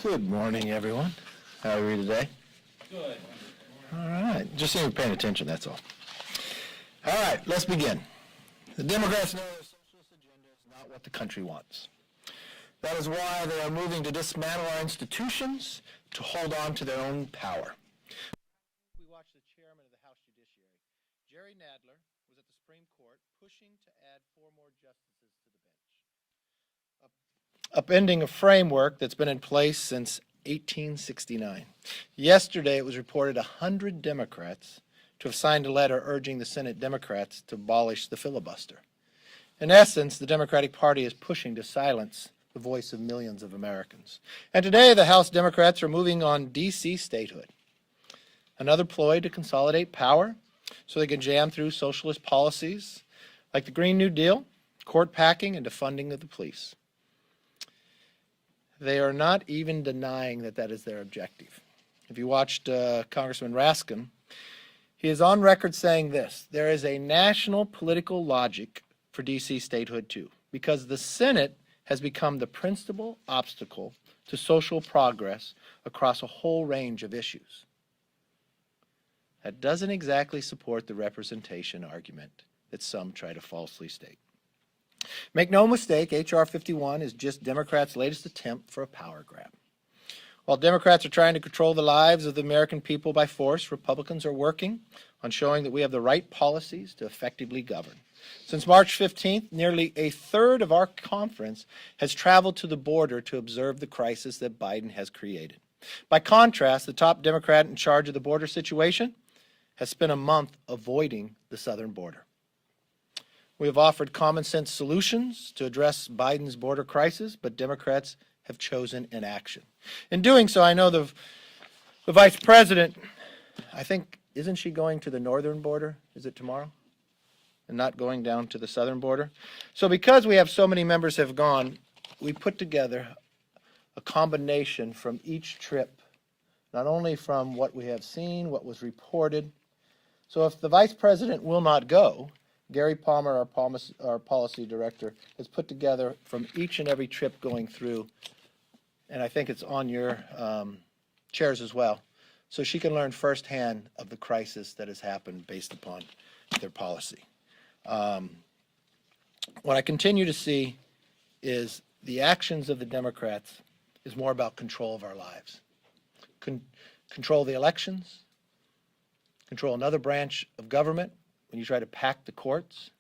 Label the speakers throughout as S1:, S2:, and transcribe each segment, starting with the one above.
S1: Good morning, everyone. How are we today?
S2: Good.
S1: All right. Just seeing you paying attention, that's all. All right, let's begin. The Democrats know their socialist agenda is not what the country wants. That is why they are moving to dismantle our institutions to hold on to their own power. We watched the chairman of the House Judiciary, Jerry Nadler, was at the Supreme Court pushing to add 4 more justices to the bench, upending a framework that's been in place since 1869. Yesterday, it was reported 100 Democrats to have signed a letter urging the Senate Democrats to abolish the filibuster. In essence, the Democratic Party is pushing to silence the voice of millions of Americans. And today, the House Democrats are moving on D.C. statehood, another ploy to consolidate power so they can jam through socialist policies like the Green New Deal, court packing, and defunding of the police. They are not even denying that that is their objective. If you watched Congressman Raskin, he is on record saying this: there is a national political logic for D.C. statehood too, because the Senate has become the principal obstacle to social progress across a whole range of issues. That doesn't exactly support the representation argument that some try to falsely state. Make no mistake, H.R. 51 is just Democrats' latest attempt for a power grab. While Democrats are trying to control the lives of the American people by force, Republicans are working on showing that we have the right policies to effectively govern. Since March 15th, nearly a third of our conference has traveled to the border to observe the crisis that Biden has created. By contrast, the top Democrat in charge of the border situation has spent a month avoiding the southern border. We have offered common sense solutions to address Biden's border crisis, but Democrats have chosen inaction. In doing so, I know the Vice President, I think, isn't she going to the northern border? Is it tomorrow? And not going down to the southern border? So because we have so many members have gone, we put together a combination from each trip, not only from what we have seen, what was reported. So if the Vice President will not go, Gary Palmer, our policy director, has put together from each and every trip going through, and I think it's on your chairs as well, so she can learn firsthand of the crisis that has happened based upon their policy. What I continue to see is the actions of the Democrats is more about control of our lives. Control the elections, control another branch of government, when you try to pack the courts,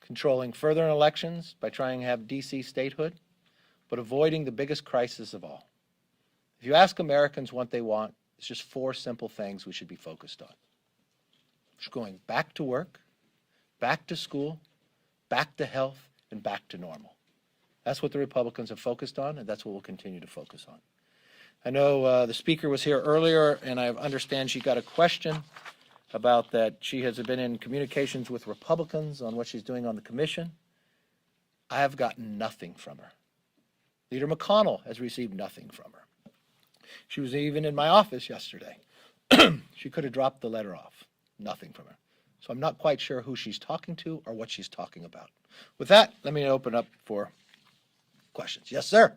S1: controlling further elections by trying to have D.C. statehood, but avoiding the biggest crisis of all. If you ask Americans what they want, it's just 4 simple things we should be focused on. Just going back to work, back to school, back to health, and back to normal. That's what the Republicans have focused on, and that's what we'll continue to focus on. I know the speaker was here earlier, and I understand she got a question about that she has been in communications with Republicans on what she's doing on the commission. I have gotten nothing from her. Leader McConnell has received nothing from her. She was even in my office yesterday. She could have dropped the letter off. Nothing from her. So I'm not quite sure who she's talking to or what she's talking about. With that, let me open up for questions. Yes, sir.